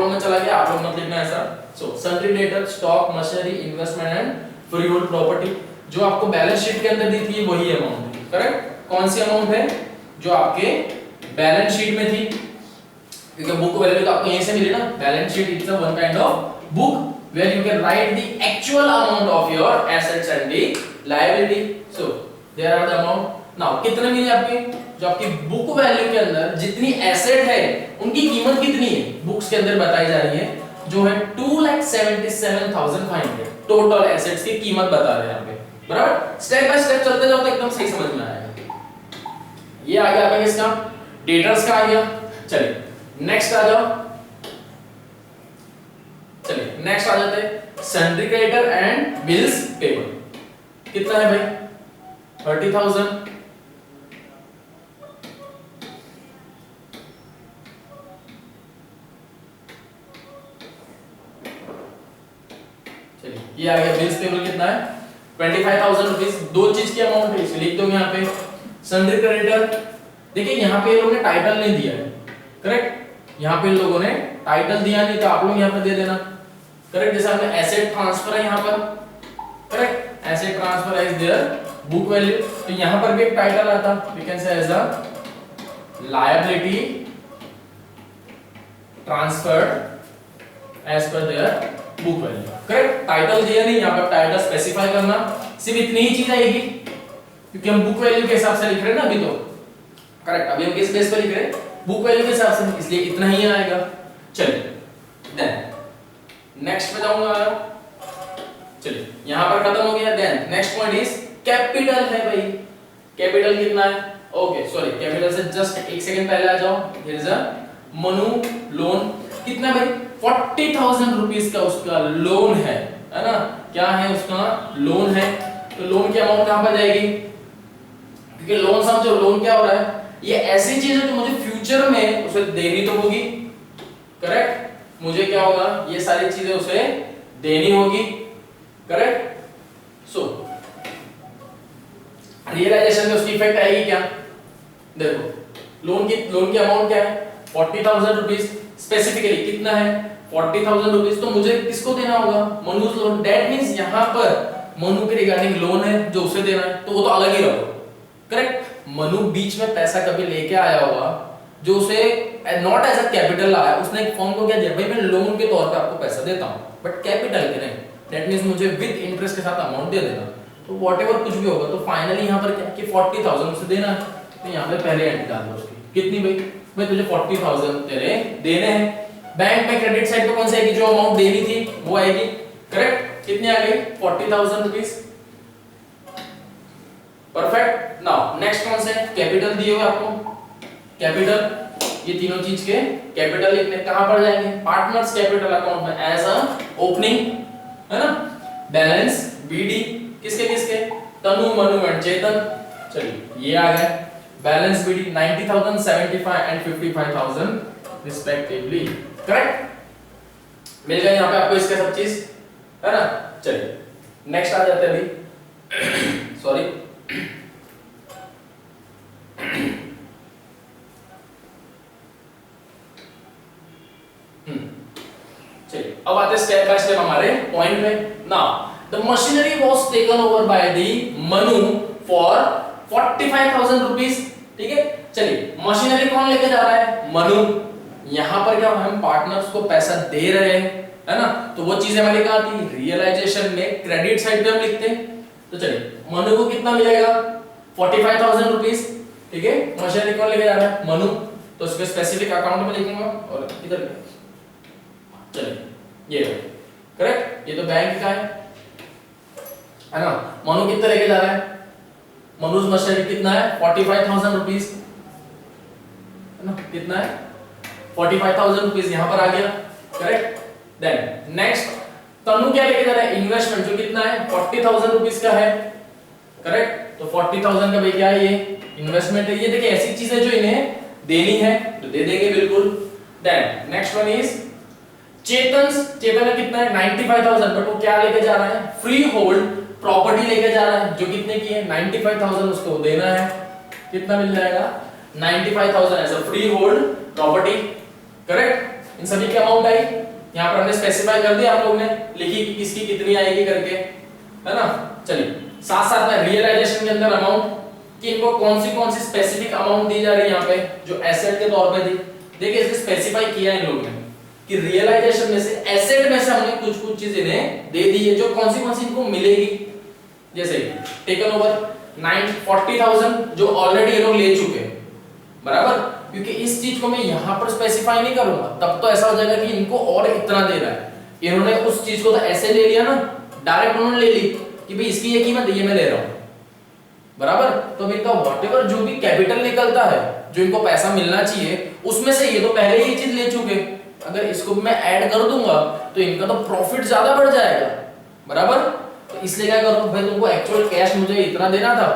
लोगों में चला गया, आप लोग मत लिखना ऐसा। So sundry debtor, stock, machinery, investment and freehold property, जो आपको बैलेंस शीट के अंदर दी थी वही अमाउंट थी। करेक्ट? कौन सी अमाउंट है? जो आपके बैलेंस शीट में थी, क्योंकि बुक वैल्यू तो आपको यहीं से मिली ना। Balance sheet is one kind of book where you can write the actual amount of your assets and the liability. So there are the amount. Now कितने मिले आपके? जो आपकी बुक वैल्यू के अंदर जितनी एसेट है उनकी कीमत कितनी है बुक्स के अंदर बताई जा रही है, जो है 2,77,500 टोटल एसेट्स की कीमत बता रहे हैं यहाँ पे। बराबर? स्टेप बाय स्टेप चलते जाओ तो एकदम सही समझ में आएगा। ये आ गया आपका किसका? डेटर्स का आ गया। चलिए नेक्स्ट आ जाओ। चलिए नेक्स्ट आ जाते हैं sundry creditor and bills payable. कितना है भाई? 30,000। चलिए ये आ गया बिल्स पेबल कितना है? 25,000 रुपीस। दो चीज की अमाउंट है इसलिए लिख दो यहाँ पे सन्ड्री क्रेडिटर। देखिए यहाँ पे लोगों ने टाइटल नहीं दिया है। करेक्ट? यहाँ पे लोगों ने टाइटल दिया नहीं, तो आप लोग यहाँ पे दे देना। करेक्ट? जैसे हमने एसेट ट्रांसफर है यहाँ पर। Correct? Asset transfer is their book value, तो यहाँ पर भी एक टाइटल आता, we can say as a liability transferred as per their book value. Correct? Title दिया नहीं, यहाँ पर टाइटल स्पेसिफाई करना, सिर्फ इतनी ही चीज आएगी क्योंकि हम बुक वैल्यू के हिसाब से लिख रहे हैं ना अभी तो। करेक्ट? अभी हम किस बेस पर लिख रहे हैं? बुक वैल्यू के हिसाब से, इसलिए इतना ही आएगा। चलिए देन नेक्स्ट पे जाऊंगा। चलिए यहां पर खत्म हो गया। Then next point is capital है भाई। कैपिटल कितना है? ओके सॉरी, कैपिटल से जस्ट एक सेकंड पहले आ जाओ। हियर इज अ मनु लोन। कितना भाई? 40,000 रुपीस का उसका लोन है ना? क्या है उसका? लोन है। तो लोन की अमाउंट कहां पर जाएगी? क्योंकि लोन समझो, लोन क्या हो रहा है? ये ऐसी चीज है जो मुझे फ्यूचर में उसे देनी तो होगी। करेक्ट? मुझे क्या होगा? ये सारी चीजें उसे देनी होगी। करेक्ट? सो रियलाइजेशन में उसकी इफेक्ट आएगी क्या? देखो लोन की अमाउंट क्या है? 40,000 रुपीस। स्पेसिफिकली कितना है? 40,000 रुपीस। तो मुझे किसको देना होगा? मनुज लोन। दैट मींस यहां पर मनु के रिगार्डिंग लोन है जो उसे देना है, तो वो तो अलग ही रहो। करेक्ट? मनु बीच में पैसा कभी लेके आया होगा जो उसे नॉट एज अ कैपिटल लाया, उसने एक फॉर्म को क्या दिया? भाई मैं लोन के तौर पे आपको पैसा देता हूं, बट कैपिटल के नहीं। दैट मींस मुझे विद इंटरेस्ट के साथ अमाउंट दे देना। तो व्हाटएवर कुछ भी होगा, तो फाइनली यहां पर क्या कि 40,000 उसे देना है। तो यहां पे पहले एंट्री डाल दो उसकी। कितनी भाई? मैं तुझे 40,000 तेरे देने हैं। बैंक में क्रेडिट साइड पे कौन सी आएगी? जो अमाउंट देनी थी वो आएगी। करेक्ट? कितनी आ गई? 40,000 रुपीस। परफेक्ट। नाउ नेक्स्ट कौन से? कैपिटल दिए हुए आपको। कैपिटल, ये तीनों चीज के कैपिटल लिखने कहां पर जाएंगे? पार्टनर्स कैपिटल अकाउंट में एज अ ओपनिंग, है ना? बैलेंस बीडी किसके किसके? तनु, मनु एंड चेतन। चलिए ये आ गया balance BD 90,000, 75 and 55,000 respectively. Correct? मिल गया यहां पे आपको इसके सब चीज, है ना? चलिए नेक्स्ट आ जाते हैं अभी। सॉरी चलिए अब आते स्टेप बाय स्टेप हमारे पॉइंट पे। Now the machinery was taken over by the Manu for 45,000 rupees. ठीक है? चलिए मशीनरी कौन लेके जा रहा है? मनु। यहां पर क्या हम पार्टनर्स को पैसा दे रहे हैं, है ना? तो वो चीजें हमारी कहां थी? रियलाइजेशन में क्रेडिट साइड पे हम लिखते हैं। तो चलिए मनु को कितना मिलेगा? 45,000 रुपीस। ठीक है? मशीनरी कौन लेके जा रहा है? मनु। तो उसके स्पेसिफिक अकाउंट में लिखूंगा और इधर चलिए ये करेक्ट? ये तो बैंक का है ना? मनु कितना लेके जा रहा है? मनुज मशीनरी कितना है? 45,000 रुपीस, है ना? कितना है? 45,000 रुपीस यहां पर आ गया। करेक्ट? देन नेक्स्ट तनु क्या लेके जा रहा है? इन्वेस्टमेंट, जो कितना है? 40,000 रुपीस का है। करेक्ट? तो 40,000 का भाई क्या है? ये इन्वेस्टमेंट है। ये देखिए ऐसी चीजें जो इन्हें देनी है तो दे देंगे बिल्कुल। देन नेक्स्ट वन इज चेतन का कितना है? 95,000, बट वो क्या लेके जा रहा है? फ्री होल्ड प्रॉपर्टी लेके जा रहा है, जो कितने की है? 95,000 उसको देना है। कितना मिल जाएगा? 95,000 as a freehold property. Correct? इन सभी की अमाउंट आई, यहाँ पर हमने स्पेसिफाई कर दिया, आप लोग ने लिखी कि किसकी कितनी आएगी करके, है ना। चलिए साथ साथ में रियलाइजेशन के अंदर अमाउंट कि इनको कौन सी स्पेसिफिक अमाउंट दी जा रही है यहाँ पे जो एसेट के तौर पे दी। देखिए इसने स्पेसिफाई किया है इन लोगों ने कि रियलाइजेशन में से एसेट में से हमने कुछ चीज इन्हें दे दी है जो कौन सी इनको मिलेगी। जैसे टेकन ओवर 940,000 जो ऑलरेडी ये लोग ले चुके हैं, बराबर, क्योंकि इस चीज को मैं यहाँ पर स्पेसिफाई नहीं करूंगा तब तो ऐसा हो जाएगा कि इनको और इतना दे रहा है। इन्होंने उस चीज को तो ऐसे ले लिया ना, डायरेक्ट उन्होंने ले ली कि भाई इसकी ये कीमत ये मैं ले रहा हूं, बराबर। तो इनका व्हाटएवर जो भी कैपिटल निकलता है जो इनको पैसा मिलना चाहिए उसमें से ये तो पहले ही ये चीज ले चुके, अगर इसको मैं ऐड कर दूंगा तो इनका तो प्रॉफिट ज्यादा बढ़ जाएगा, बराबर। तो इसलिए क्या करूं भाई, तुमको एक्चुअल कैश मुझे इतना देना था।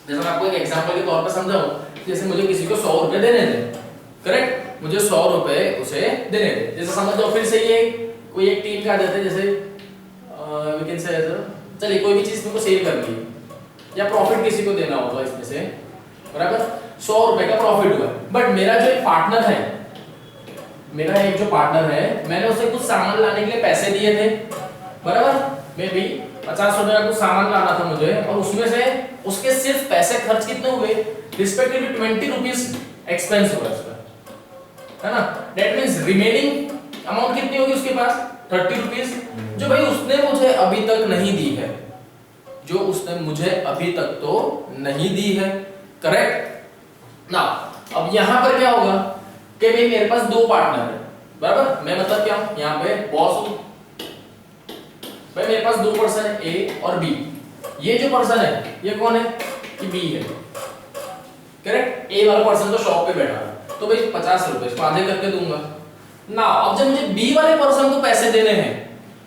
जैसे मैं आपको एक एग्जांपल के तौर पर समझाऊं, जैसे मुझे किसी को 100 रुपए देने थे, करेक्ट, मुझे 100 रुपए उसे देने थे। जैसे समझ लो फिर से ये कोई एक टीम का देते, जैसे वी कैन से चलिए कोई भी चीज मेरे को सेल करनी है या प्रॉफिट किसी को देना होगा इसमें से, बराबर, 100 रुपए का प्रॉफिट हुआ। बट मेरा जो एक पार्टनर है, मेरा एक जो पार्टनर है, मैंने उसे कुछ सामान लाने के लिए पैसे दिए थे, बराबर, मे बी 50 रुपए का कुछ सामान लाना था मुझे, और उसमें से उसके सिर्फ पैसे खर्च कितने हुए, रिस्पेक्टिवली 20 रुपीस एक्सपेंस हुआ उसका, है ना। दैट मींस रिमेनिंग अमाउंट कितनी होगी उसके पास, 30 रुपीस, जो भाई उसने मुझे अभी तक नहीं दी है, जो उसने मुझे अभी तक तो नहीं दी है, करेक्ट ना। अब यहां पर क्या होगा कि भाई मेरे पास दो पार्टनर है, बराबर, मैं मतलब क्या हूं यहाँ पे बॉस हूं भाई, मेरे पास दो पर्सन है ए और बी। ये जो पर्सन है ये कौन है, कि बी है, करेक्ट। ए वाला पर्सन तो शॉप पे बैठा है, तो भाई 50 रुपए इसको आधे करके दूंगा ना। अब जब मुझे बी वाले पर्सन को पैसे देने हैं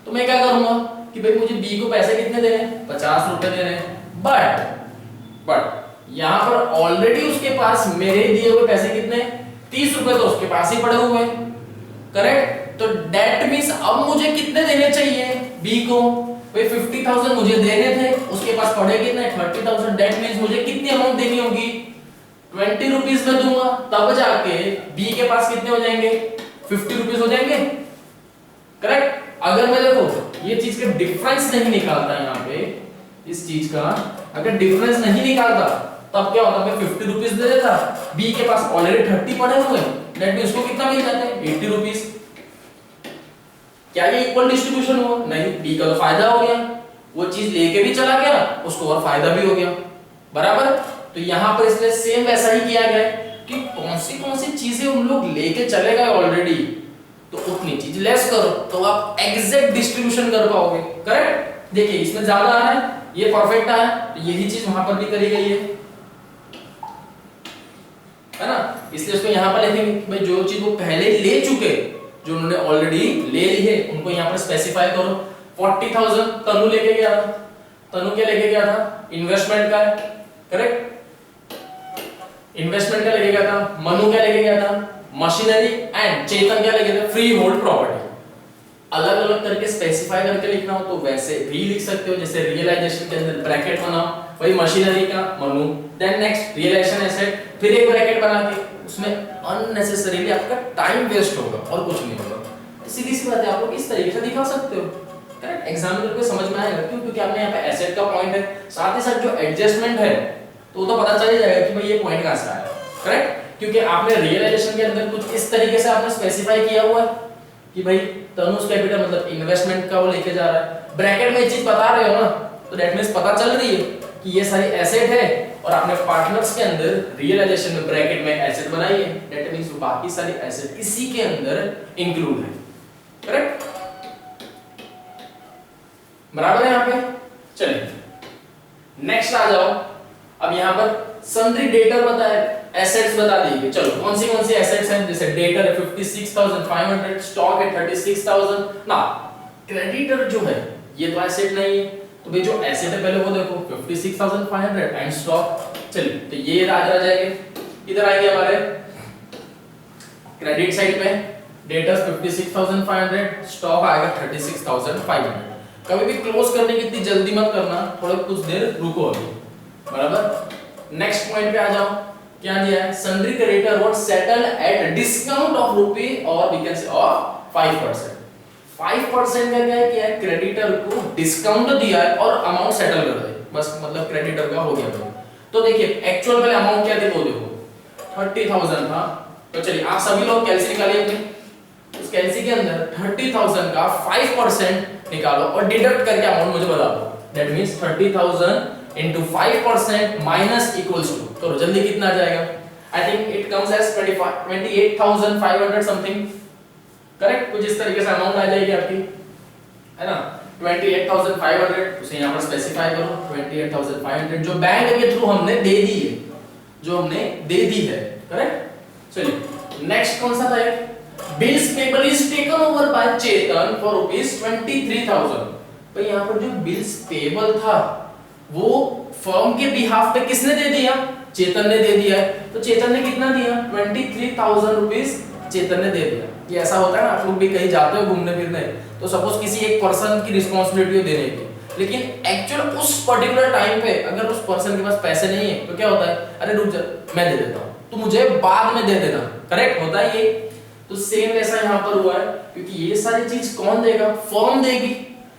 तो मैं क्या करूंगा कि भाई मुझे बी को पैसे कितने देने हैं, 50 रुपए देने हैं। बट यहां पर ऑलरेडी उसके पास मेरे दिए हुए पैसे कितने, 30 रुपए तो उसके पास ही पड़े हुए हैं, करेक्ट। तो दैट मींस अब मुझे कितने देने चाहिए बी को, भाई 50,000 मुझे देने थे, उसके पास पड़े कितने, 30,000। दैट मींस मुझे कितनी अमाउंट देनी होगी, 20 रुपीस में दूंगा, तब जाके बी के पास कितने हो जाएंगे, 50 रुपीस हो जाएंगे, करेक्ट। अगर मैं देखो ये चीज का डिफरेंस नहीं निकालता यहाँ पे, इस चीज का अगर डिफरेंस नहीं निकालता तब क्या होता, मैं 50 रुपीस दे देता, बी के पास ऑलरेडी 30 पड़े हुए, दैट मींस उसको कितना मिल जाता है, 80 रुपीस। क्या ये इक्वल डिस्ट्रीब्यूशन हुआ, नहीं, बी का तो फायदा हो गया, वो चीज लेके भी चला गया, उसको और फायदा भी हो गया, बराबर। तो यहाँ पर इसलिए सेम वैसा ही किया गया कि कौन सी चीजें उन लोग लेके चले गए ऑलरेडी, तो उतनी चीज लेस करो तो आप एग्जैक्ट डिस्ट्रीब्यूशन कर पाओगे, करेक्ट। देखिए इसमें ज्यादा आ रहा है, ये परफेक्ट आया, तो यही चीज वहां पर भी करी गई है ना। इसलिए इसको यहाँ पर लिखेंगे भाई जो चीज वो पहले ले चुके, जो उन्होंने ऑलरेडी ले ली है, उनको यहाँ पर स्पेसिफाई करो। 40,000 तनु लेके गया था, तनु क्या लेके गया था, इन्वेस्टमेंट का, करेक्ट, इन्वेस्टमेंट का लेके गया था। मनु क्या लेके गया था, मशीनरी, एंड चेतन क्या लेके गया, फ्री होल्ड प्रॉपर्टी। अलग अलग करके स्पेसिफाई करके लिखना हो तो वैसे भी लिख सकते हो, जैसे रियलाइजेशन के अंदर ब्रैकेट बनाओ, वही मशीनरी का मनु, देन नेक्स्ट रियलाइजेशन एसेट, फिर एक ब्रैकेट बना के, उसमें अननेसेसरीली आपका टाइम वेस्ट होगा और कुछ नहीं होगा। सीधी सी बात है, आप लोग इस तरीके से दिखा सकते हो, करेक्ट, एग्जामिनर को समझ में आएगा। क्यों, क्योंकि आपने यहाँ पे एसेट का पॉइंट है, साथ ही साथ जो एडजस्टमेंट है तो पता चल ही जाएगा कि भाई ये पॉइंट कहां से आया, करेक्ट। क्योंकि आपने रियलाइजेशन के अंदर कुछ इस तरीके से आपने स्पेसिफाई किया हुआ है कि भाई तनुज कैपिटल मतलब इन्वेस्टमेंट का वो लेके जा रहा है, ब्रैकेट में ये चीज बता रहे हो ना, तो दैट मींस पता चल रही है कि ये सारी एसेट है, और आपने पार्टनर्स के अंदर रियलाइजेशन में ब्रैकेट में एसेट बनाई है, दैट मींस बाकी सारी एसेट इसी के अंदर इंक्लूड है, करेक्ट, बराबर है यहाँ पे। चलिए नेक्स्ट आ जाओ। अब यहाँ पर सन्ड्री डेटर बताया, एसेट्स बता दी। चलो कौन सी एसेट्स हैं, जैसे डेटर है 56,500, स्टॉक है 36,000 ना। क्रेडिटर जो है ये तो एसेट नहीं है, तो भाई जो एसेट है पहले वो देखो 56,500 एंड स्टॉक। चलिए तो ये याद रह जाएंगे, इधर आएंगे हमारे क्रेडिट साइड पे, डेटर्स 56,500, स्टॉक आएगा 36,500। कभी भी क्लोज करने की इतनी जल्दी मत करना, थोड़ा कुछ देर रुको अभी, बराबर। नेक्स्ट पॉइंट पे आ जाओ। क्या दिया है, sundry creditor were settle at discount of rupee और वी कैन से ऑफ 5%। 5% का क्या है कि क्रेडिटर को डिस्काउंट दिया है और अमाउंट सेटल कर दे, बस मतलब क्रेडिटर का हो गया भाई। तो देखिए एक्चुअल पहले अमाउंट क्या थी वो देखो 30,000 था। तो चलिए आप सभी लोग कैलसी निकालिए अपनी, उस कैलसी के अंदर 30,000 का 5% निकालो और डिडक्ट करके अमाउंट मुझे बता दो। That means 30,000 into 5% minus equals to, तो जल्दी कितना आ जाएगा, I think it comes as 28,500 something, correct, कुछ इस तरीके से अमाउंट आ जाएगी आपकी, है ना 28,500, उसे यहां पर स्पेसिफाई करो 28,500 जो बैंक के थ्रू हमने दे दी है, जो हमने दे दी है, करेक्ट। चलिए नेक्स्ट कौन सा था, एक bills payable is taken over by Chetan for ₹23,000। तो यहां पर जो बिल्स पेबल था वो फर्म के बिहाफ पे किसने दे दिया, चेतन ने दे दिया है। तो चेतन ने कितना दिया, 23,000 रुपीस चेतन ने दे दिया। ये ऐसा होता है ना, आप लोग भी कहीं जाते हो घूमने फिरने, तो सपोज किसी एक पर्सन की रिस्पांसिबिलिटी हो देने की, लेकिन एक्चुअल उस पर्टिकुलर टाइम पे अगर उस पर्सन के पास पैसे नहीं है तो क्या होता है, अरे रुक जा मैं दे देता हूं, तो मुझे बाद में दे देना, करेक्ट होता है ये। तो सेम ऐसा यहां पर हुआ है, क्योंकि ये सारी चीज कौन देगा, फर्म देगी,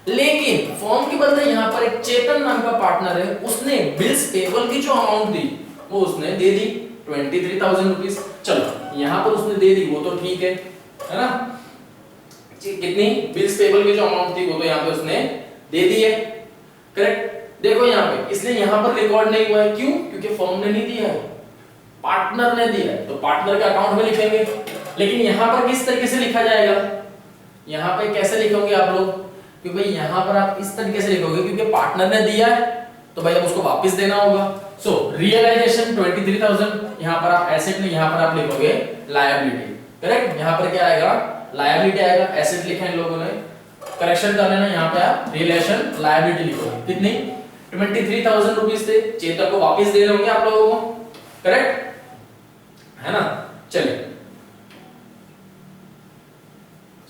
लेकिन फर्म के बदले यहां पर एक चेतन नाम का पार्टनर है, उसने बिल्स पेबल की जो अमाउंट दी वो उसने दे दी 23,000 रुपीस। चलो यहां पर उसने दे दी वो तो ठीक है ना, कितनी बिल्स पेबल की जो अमाउंट थी वो तो यहां पे उसने दे दी है, करेक्ट। देखो यहां पे इसलिए यहां पर रिकॉर्ड नहीं हुआ है, क्यों, क्योंकि फर्म ने नहीं दिया है, पार्टनर ने दिया है, तो पार्टनर के अकाउंट में लिखेंगे। लेकिन यहां पर किस तरीके से लिखा जाएगा, यहां पे कैसे लिखोगे आप लोग, क्योंकि भाई यहां पर आप इस तरीके से लिखोगे क्योंकि पार्टनर ने दिया है तो भाई अब उसको वापस देना होगा। सो रियलाइजेशन 23,000, यहां पर आप एसेट नहीं, यहां पर आप लिखोगे लायबिलिटी, करेक्ट। यहां पर क्या आएगा, लायबिलिटी आएगा, एसेट लिखा है इन लोगों ने, करेक्शन कर लेना, यहां पे आप रिलेशन लायबिलिटी लिखोगे। कितनी 23,000 रुपीस थे, चेतन को वापस दे रहे होंगे आप लोगों को, करेक्ट है ना। चलिए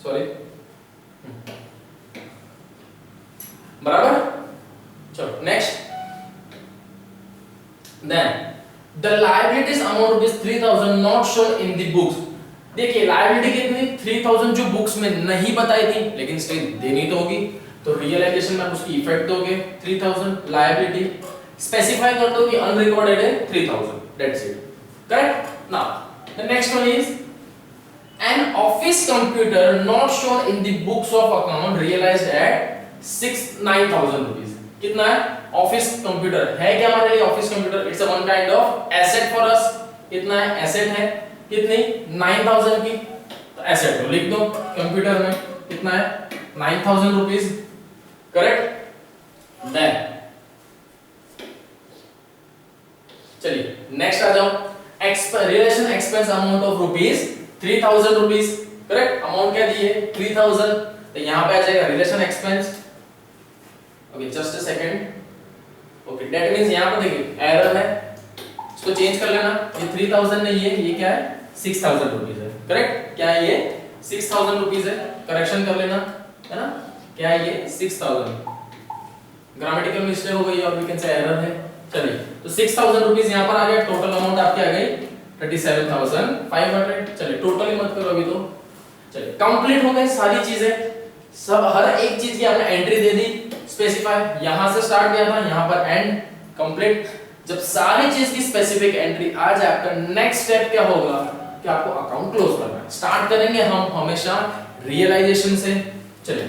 सॉरी बराबर, चलो next. Then the liabilities amount is 3,000 not shown in the books. देखिए लायबिलिटी कितनी 3,000 जो बुक्स में नहीं बताई थी, लेकिन स्टिल देनी तो होगी, तो रियलाइजेशन में उसकी इफेक्ट दोगे 3,000 लायबिलिटी, स्पेसिफाई कर दो कि अनरिकॉर्डेड है 3,000, that's it, correct. Now the next one is an office computer not shown in the books of account realised at 9,000 rupees. कितना है, ऑफिस कंप्यूटर है क्या हमारे लिए, office computer it's a one kind of asset for us. कितना है, asset है, कितनी 9,000 की, तो एसेट को लिख दो कंप्यूटर में, कितना है 9,000 रुपीस, करेक्ट। देन चलिए नेक्स्ट आ जाओ, relation expense amount of ₹3,000 rupees, correct. Amount क्या दी है 3,000, तो यहां पे आ जाएगा relation expense. Okay just a second, okay that means यहां पर देखिए एरर है, इसको चेंज कर लेना, ये 3,000 नहीं है, ये क्या है 6,000 रुपीस है, करेक्ट। क्या है ये 6,000 रुपीस है, करेक्शन कर लेना, है ना, क्या है ये 6,000, ग्रामेटिकल मिस्टेक हो गई और वी कैन से एरर है। चलिए तो 6,000 रुपीस यहां पर आ गया, टोटल अमाउंट आपकी आ गई 37,500। चलिए टोटल ही मत करो अभी तो, चलिए कंप्लीट हो गई सारी चीजें, सब हर एक चीज की आपने एंट्री दे दी, स्पेसिफाई, यहां से स्टार्ट किया था, यहां पर एंड, कंप्लीट। जब सारी चीज की स्पेसिफिक एंट्री आ जाए, आपका नेक्स्ट स्टेप क्या होगा कि आपको अकाउंट क्लोज करना है। स्टार्ट करेंगे हम हमेशा रियलाइजेशन से। चलिए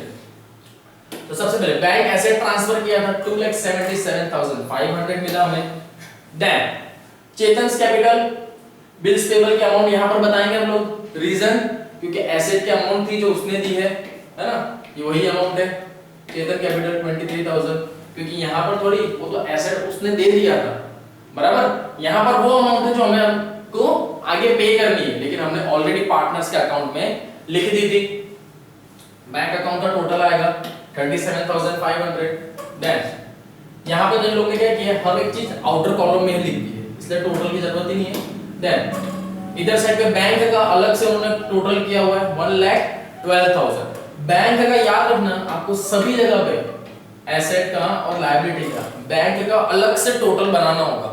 तो सबसे पहले बैंक एसेट ट्रांसफर किया था 2,77,500 मिला हमें। देन चेतन्स कैपिटल बिल्स पेबल की अमाउंट यहां पर बताएंगे हम लोग, रीजन क्योंकि एसेट की अमाउंट थी जो उसने दी है ना, ये वही अमाउंट है चेतन कैपिटल 23,000, क्योंकि यहां पर थोड़ी वो तो एसेट उसने दे दिया था, बराबर। यहां पर वो अमाउंट है जो हमें हमको आगे पे करनी है, लेकिन हमने ऑलरेडी पार्टनर्स के अकाउंट में लिख दी थी। बैंक अकाउंट का टोटल आएगा 37,500। देन यहां पे जो लोग ने क्या किया, हर एक चीज आउटर कॉलम में ही लिख दी है, इसलिए टोटल की जरूरत ही नहीं है। देन इधर साइड पे बैंक का अलग से उन्होंने टोटल किया हुआ है 1,12,000। बैंक का याद रखना आपको सभी जगह पे एसेट का और लायबिलिटी का बैंक का अलग से टोटल बनाना होगा,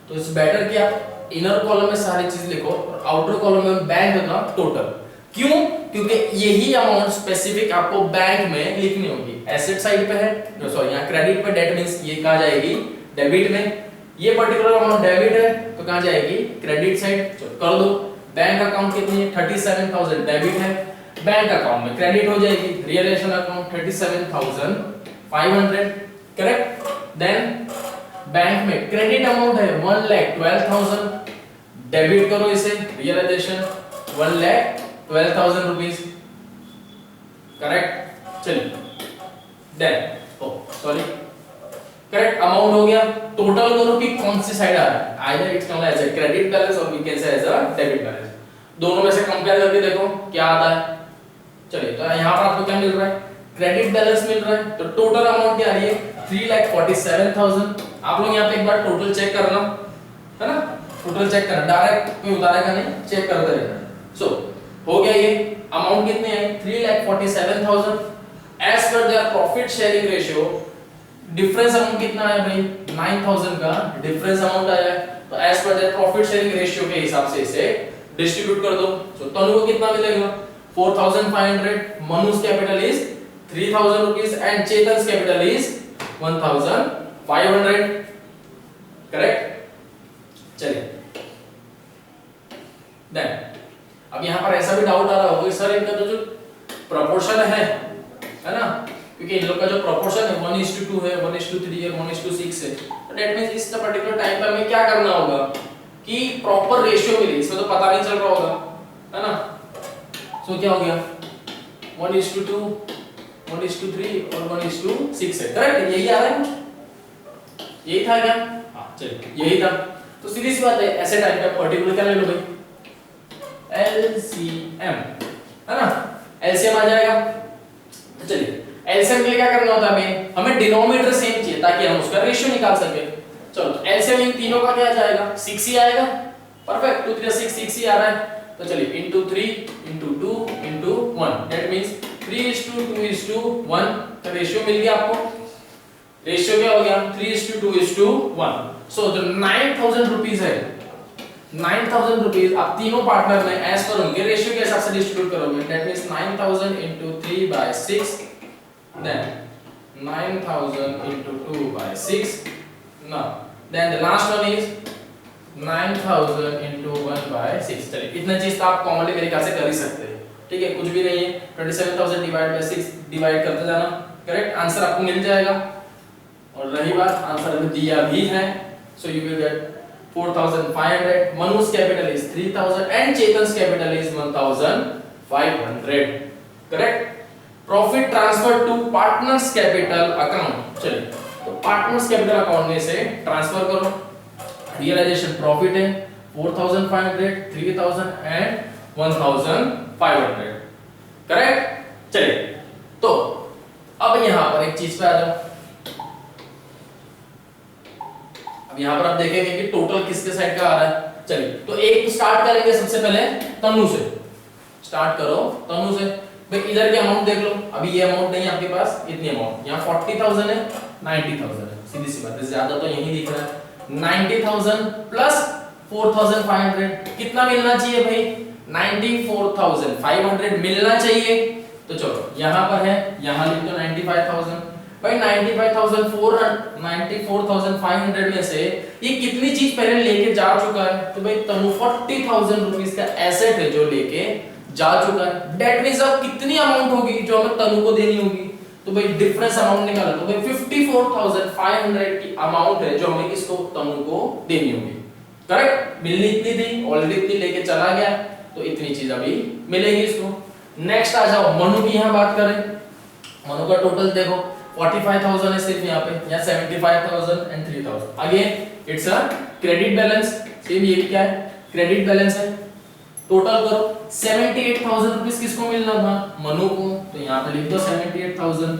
तो इट्स बेटर कि आप इनर कॉलम में सारी चीज लिखो और आउटर कॉलम में बैंक का टोटल। क्यों? क्योंकि यही अमाउंट स्पेसिफिक आपको बैंक में लिखनी होगी। एसेट साइड पे है, सॉरी यहाँ क्रेडिट पे, डेट मींस ये कहाँ जाएगी? डेबिट में। ये पर्टिकुलर अमाउंट डेबिट है तो कहाँ जाएगी? Credit side. कर दो। बैंक अकाउंट कितनी है? 37,000 डेबिट है, बैंक अकाउंट में क्रेडिट हो जाएगी। Realisation account 37,500, correct. Then bank में क्रेडिट अमाउंट है 1,12,000, डेबिट करो इसे, रियलाइजेशन 1,12,000 रुपीस, करेक्ट। चलिए देन सॉरी करेक्ट अमाउंट हो गया। टोटल करो कि कौन सी साइड आ रहा है, either it's come as a credit balance और we can say as a debit balance. दोनों में से कंपेयर करके देखो क्या आता है। चलिए तो यहाँ पर आपको क्या मिल रहा है? क्रेडिट बैलेंस मिल रहा है। तो टोटल अमाउंट क्या आ रही है? 3,47,000। आप लोग यहाँ पे एक बार टोटल चेक करना, है ना? टोटल चेक करना, डायरेक्ट कोई उतारेगा नहीं, चेक करते रहना। सो हो गया ये अमाउंट कितने है? 3,47,000। As per their profit sharing ratio difference amount कितना है भाई? 9,000 का डिफरेंस अमाउंट आया है। तो as per their profit sharing ratio के हिसाब से इसे डिस्ट्रीब्यूट कर दो। सो तनु को कितना मिलेगा? 4,500। Manu's capital is 3,000 rupees and Chetan's capital is 1,500, correct. चलिए देन अब यहाँ पर ऐसा भी डाउट आ रहा होगा सर इनका जो प्रोपोर्शन है ना, क्योंकि इन लोग का जो प्रोपोर्शन है 1:2 है, 1:3 है, 1:6 है। तो दैट मींस इस पर्टिकुलर टाइम पे हमें क्या करना होगा कि प्रॉपर रेशियो मिले। इसमें तो पता नहीं चल रहा होगा, है ना? सो क्या हो गया? 1:2, 1:3 और 1:6 है, करेक्ट। यही आ रहा है, यही था क्या? हाँ चलिए यही था। तो सीधी सी बात है, ऐसे टाइम पे पर्टिकुलर क्या ले लो भाई? LCM, है ना? LCM आ जाएगा। तो चलिए LCM के लिए क्या करना होता है हमें डिनोमिनेटर सेम चाहिए ताकि हम उसका रेशियो निकाल सके। चलो तो LCM इन तीनों का क्या जाएगा? 6 ही आएगा। परफेक्ट, 2 3 6 ही आ रहा है। तो चलिए into 3 into 2 into 1, that means 3:2:1 का रेशियो मिल गया आपको। रेशियो क्या हो गया? 3:2:1। सो जो 9,000 रुपीस है, 9,000 रुपीस आप तीनों पार्टनर में एज पर उनके रेशियो के हिसाब से डिस्ट्रीब्यूट करोगे। That means 9,000 into 3/6, then 9,000 into 2/6, now then the last one is 9,000 into 1/6। चलिए इतना चीज तो आप कॉमनली मेरे ख्याल से कर ही सकते हैं, ठीक है? कुछ भी नहीं है, 27,000 डिवाइड बाय 6 डिवाइड करते जाना, करेक्ट। आंसर आपको मिल जाएगा। और रही बात आंसर में दिया भी है, so you will get 4,500। Manu's capital is 3,000 and Chetan's capital is 1,500, correct. Profit transfer to partners capital account. चलिए तो पार्टनर्स कैपिटल अकाउंट में से ट्रांसफर करो। रियलाइजेशन प्रॉफिट है 4,500, 3,000 एंड 1,500, करेक्ट। चलिए तो अब यहां पर एक चीज पे आ जाओ। अब यहां पर आप देखेंगे कि टोटल किसके साइड का आ रहा है। चलिए तो एक स्टार्ट करेंगे सबसे पहले तनु से। स्टार्ट करो तनु से। भाई इधर के अमाउंट देख लो, अभी ये अमाउंट नहीं है आपके पास, इतनी अमाउंट। यहाँ 40,000 है, 90,000 है, सीधी सी बात है, ज्यादा तो यही दिख रहा है। 90,000 प्लस 4,500 कितना मिलना चाहिए भाई? 94,500 मिलना चाहिए। तो चलो यहाँ पर है, यहाँ लिख दो 95,000। भाई 94,500 में से ये कितनी चीज पहले लेके जा चुका है? तो भाई तनु 40,000 रुपीस का एसेट है जो लेके जा चुका है। दैट मींस अब कितनी अमाउंट होगी जो हमें तनु को देनी होगी? तो भाई डिफरेंस अमाउंट निकालो। तो भाई 54,500 की अमाउंट है जो हमें किसको? तनु को देनी होगी, करेक्ट। मिलनी इतनी थी, ऑलरेडी इतनी लेके चला गया, तो इतनी चीज अभी मिलेगी इसको। नेक्स्ट आ जाओ मनु की यहाँ बात करें। मनु का टोटल देखो 45,000 है सिर्फ यहाँ पे, यहाँ 75,000 and 3,000। Again it's a credit balance, same ये भी क्या है? क्रेडिट बैलेंस है। टोटल करो 78,000 रुपीस किसको मिलना था? मनु को। तो यहाँ पे लिख दो 78,000।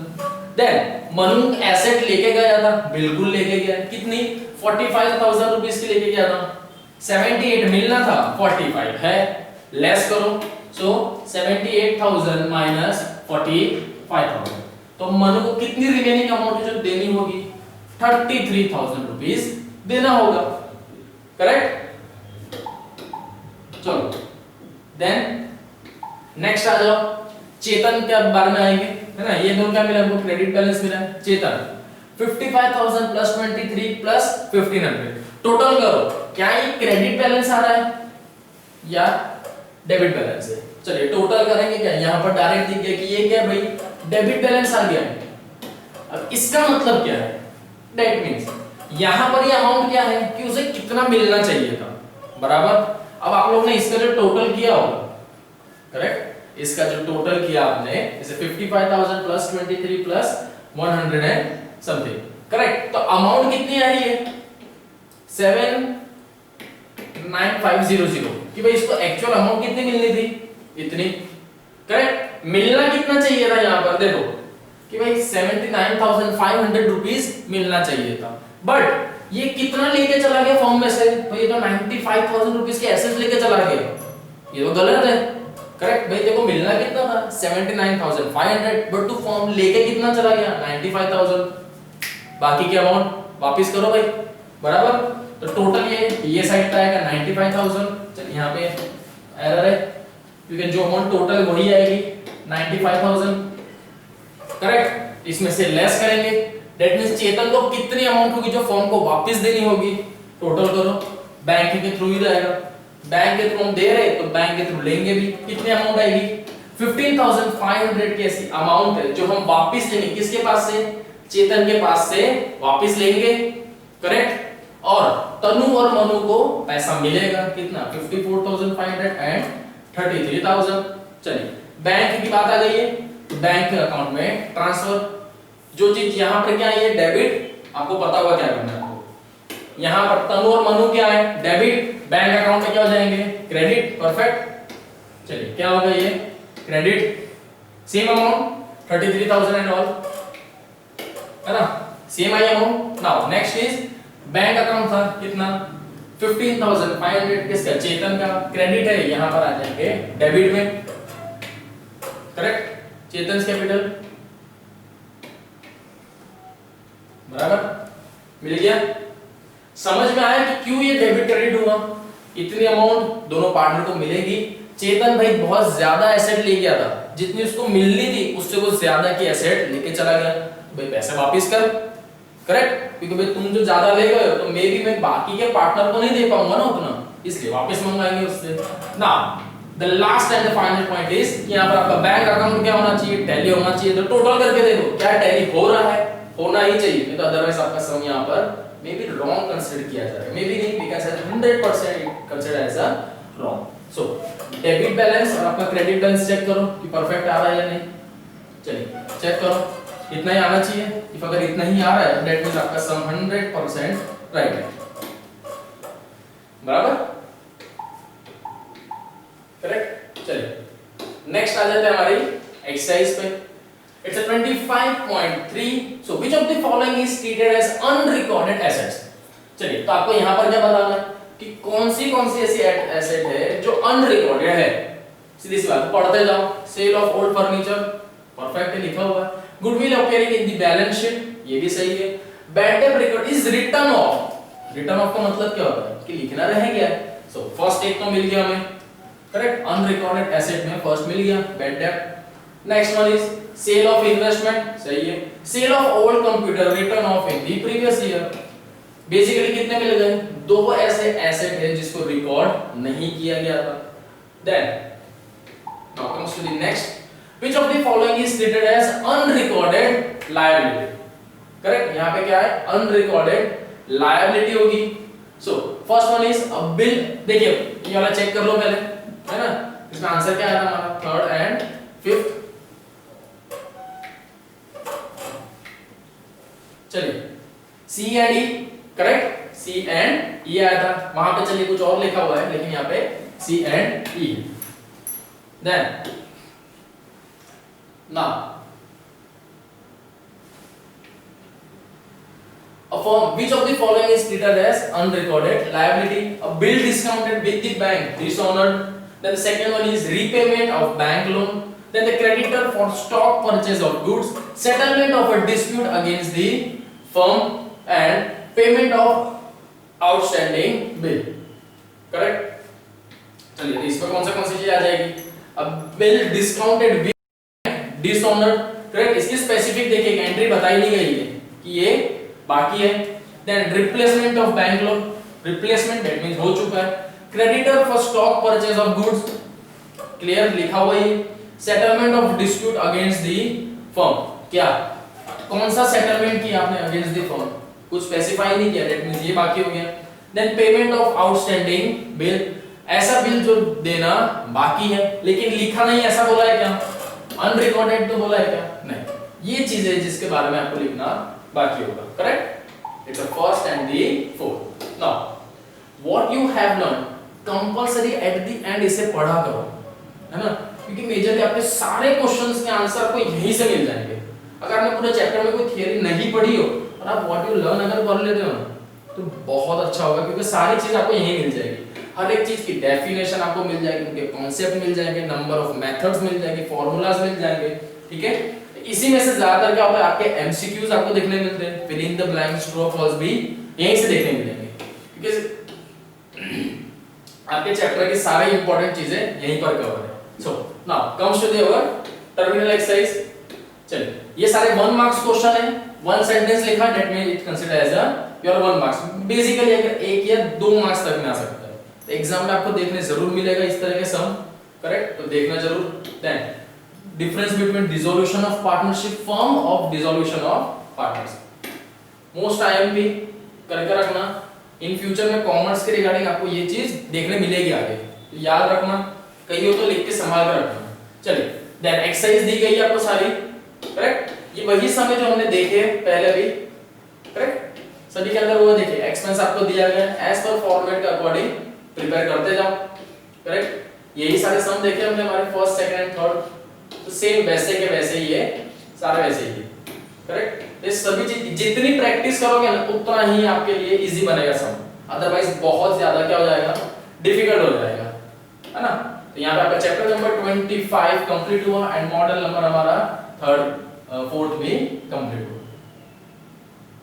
देन मनु एसेट लेके गया था, बिल्कुल लेके गया। कितनी? 45,000 रुपीस की लेके गया था। 78 मिलना था, 45 है, लेस करो। सो 78,000 माइनस 45,000। तो मनु को कितनी रिमेनिंग अमाउंट जो देनी होगी? 33,000 रुपीस देना होगा, करेक्ट। चलो देन नेक्स्ट आ जाओ, चेतन के बारे में आएंगे, है ना। ये दोनों क्या मिला हमको, क्रेडिट बैलेंस मिला है। चेतन 55,000 प्लस 23 प्लस 1500, टोटल करो, क्या ये क्रेडिट बैलेंस आ रहा है या डेबिट बैलेंस है। चलिए टोटल करेंगे, क्या यहाँ पर डायरेक्ट दिख गया कि ये क्या भाई डेबिट बैलेंस आ गया है। अब इसका मतलब क्या है, दैट मींस यहाँ पर ये अमाउंट क्या है कि उसे कितना मिलना चाहिए था, बराबर। अब आप लोग ने इसका जो टोटल किया होगा, करेक्ट, इसका जो टोटल किया आपने, जैसे 55,000 plus 23 plus 100 and something, correct. तो अमाउंट कितनी आ रही है 79500, कि भाई इसको एक्चुअल अमाउंट कितनी मिलनी थी, इतनी, करेक्ट। मिलना कितना चाहिए था यहाँ पर देखो कि भाई 79,500 रुपीस मिलना चाहिए था, बट ये कितना लेके चला गया फॉर्म में से, तो ये तो 95,000 रुपीस के एसेट्स लेके चला गया, ये तो गलत है, करेक्ट। भाई देखो मिलना कितना था 79,500, बट तू फॉर्म लेके कितना चला गया 95,000, बाकी के अमाउंट वापस करो भाई, बराबर। तो टोटल ये साइड का आएगा 95,000, चल यहाँ पे एरर है क्योंकि जो अमाउंट टोटल वही आएगी 95,000, करेक्ट। इसमें से लेस करेंगे, दैट मींस चेतन को कितनी अमाउंट होगी जो फॉर्म को वापस देनी होगी, टोटल करो, बैंक के थ्रू ही रहेगा, बैंक के थ्रू हम दे रहे तो बैंक के थ्रू लेंगे भी, कितनी अमाउंट आएगी 15,500 की ऐसी अमाउंट है जो हम वापस लेंगे, किसके पास से, चेतन के पास से वापस लेंगे, करेक्ट। और तनु और मनु को पैसा मिलेगा कितना 54,500 एंड 33,000। चलिए बैंक की बात आ गई है, तो बैंक अकाउंट में ट्रांसफर, जो चीज यहाँ पर क्या है डेबिट, आपको पता होगा क्या करना है आपको, यहाँ पर तनु और मनु क्या है डेबिट, बैंक अकाउंट में क्या हो जाएंगे क्रेडिट, परफेक्ट। चलिए क्या होगा ये credit, same amount 33,000 and all, है ना, same I amount. Now next is bank account था कितना 15,500, किसका चेतन का, क्रेडिट है, यहाँ पर आ जाएंगे डेबिट में, करेक्ट, चेतन कैपिटल, बराबर, मिल गया। समझ में आया कि क्यों ये डेबिट क्रेडिट हुआ, इतनी अमाउंट दोनों पार्टनर को मिलेगी। चेतन भाई बहुत ज्यादा एसेट ले गया था, जितनी उसको मिलनी थी उससे वो ज्यादा की एसेट लेके चला गया, तो भाई पैसे वापस कर, करेक्ट, क्योंकि भाई तुम जो ज्यादा ले गए हो तो मे भी मैं बाकी के पार्टनर को नहीं दे पाऊंगा ना उतना, इसलिए वापस मंगाएंगे उससे ना। The last and the final point is यहाँ पर आपका बैंक अकाउंट क्या होना चाहिए, टैली होना चाहिए। तो टोटल करके देखो क्या टैली हो रहा है, होना ही चाहिए, नहीं तो अदरवाइज आपका सम यहाँ पर मे बी रॉन्ग कंसीडर किया जाएगा, मे बी नहीं, because 100% consider as a wrong. So debit balance और आपका क्रेडिट बैलेंस चेक करो कि परफेक्ट आ रहा है या नहीं। चलिए चेक करो, इतना ही आना चाहिए, इफ अगर इतना ही आ रहा है दैट मींस आपका सम 100% राइट है, बराबर, करेक्ट। चलिए नेक्स्ट आ जाते हैं हमारी एक्सरसाइज पे। It's a 25.3, so which of the following is treated as unrecorded assets. चलिए तो आपको यहां पर क्या बताना है कि कौन सी ऐसी एसेट है जो अनरिकॉर्डेड है, सीधी सी बात, पढ़ते जाओ। Sale of old furniture, perfect है, लिखा हुआ है। Goodwill appearing in the balance sheet, ये भी सही है। Bad debt record is written off, written off का मतलब क्या होता है कि लिखना रह गया। सो फर्स्ट एक तो मिल गया हमें, करेक्ट, अनरिकॉर्डेड एसेट में फर्स्ट मिल गया bad debt. Next one is sale of investment, सही है। Sale of old computer, written off in the previous year. Basically कितने मिल गए, दो ऐसे एसेट है जिसको रिकॉर्ड नहीं किया गया था। Then now comes to the next, which of the following is treated as unrecorded liability, correct. यहाँ पे क्या है unrecorded liability होगी। so first one is a bill, देखिए ये वाला चेक कर लो पहले, है ना, इसका आंसर क्या आया था हमारा थर्ड एंड फिफ्थ। चलिए C and E, correct, C and E आया था, वहां पे चलिए कुछ और लिखा हुआ है लेकिन यहाँ पे C and E। Then now a firm, which of the following is treated as unrecorded liability? A bill discounted with the bank dishonored, then the second one is repayment of bank loan, then the creditor for stock purchase of goods, settlement of a dispute against the firm, and payment of outstanding bill, correct। चलिए इस पर कौन सी चीज आ जाएगी? अब bill discounted with dishonoured, correct. इसकी specific देखिए एंट्री बताई नहीं गई है कि ये बाकी है। Then replacement of bank loan, replacement that means हो चुका है। Creditor for stock purchase of goods, clear लिखा हुआ है। Settlement of dispute against the firm, क्या कौन सा सेटलमेंट किया आपने अगेंस्ट दी फर्म, कुछ स्पेसिफाई नहीं किया, दैट मींस ये बाकी हो गया। Then payment of outstanding bill, ऐसा बिल जो देना बाकी है लेकिन लिखा नहीं, ऐसा बोला है क्या? अनरिकॉर्डेड तो बोला है क्या? नहीं, ये चीजें जिसके बारे में आपको लिखना बाकी होगा, correct. It's the first and the fourth. Now what you have learn compulsory at the end इसे पढ़ा करो, है ना, क्योंकि मेजरली आपके सारे क्वेश्चंस के आंसर आपको यहीं से मिल जाएंगे। अगर आपने पूरे चैप्टर में कोई थियरी नहीं पढ़ी हो और आप व्हाट यू लर्न अगर पढ़ लेते हो ना तो बहुत अच्छा होगा, क्योंकि सारी चीज आपको यहीं मिल जाएगी। हर एक चीज की डेफिनेशन आपको मिल जाएगी, उनके कॉन्सेप्ट मिल जाएंगे, नंबर ऑफ मेथड्स मिल जाएंगे, फॉर्मूलाज मिल जाएंगे, ठीक है। इसी में से ज्यादातर क्या होता है आपके एमसीक्यूज आपको देखने मिलते हैं, fill in the blanks, true और फॉल्स भी यहीं से देखने मिलेंगे, क्योंकि आपके चैप्टर की सारी इंपॉर्टेंट चीजें यहीं पर कवर है। So now comes to the terminal exercise. चलिए ये सारे 1 मार्क्स क्वेश्चन है, 1 सेंटेंस लिखा, that means it consider as a your 1 marks. Basically अगर 1 या 2 मार्क्स तक में आ सकता है, तो एग्जाम में आपको देखने जरूर मिलेगा इस तरह के सम, करेक्ट, तो देखना जरूर। Then difference between dissolution of partnership firm of dissolution of partners, most IMP करके रखना। इन फ्यूचर में कॉमर्स के रिगार्डिंग आपको ये चीज देखने मिलेगी आगे, तो याद रखना, कहीं हो तो लिख के संभाल कर रखना। चलिए देन एक्सरसाइज दी गई है आपको सारी, करेक्ट, ये वही समय जो हमने देखे पहले भी, करेक्ट, सभी के अंदर वो देखिए एक्सपेंस आपको दिया गया है, एज पर फॉर्मेट के अकॉर्डिंग प्रिपेयर करते जाओ, करेक्ट। यही सारे सम देखे हमने हमारे फर्स्ट सेकंड एंड थर्ड, तो सेम वैसे के वैसे ही है, सारे वैसे ही है, करेक्ट। ये सभी चीज जितनी प्रैक्टिस करोगे ना उतना ही आपके लिए इजी बनेगा सम, अदरवाइज बहुत ज्यादा क्या हो जाएगा, डिफिकल्ट हो जाएगा, है ना। तो यहाँ पे आपका चैप्टर नंबर 25 कंप्लीट हुआ एंड मॉडल नंबर हमारा 3rd 4th भी कंप्लीट हुआ।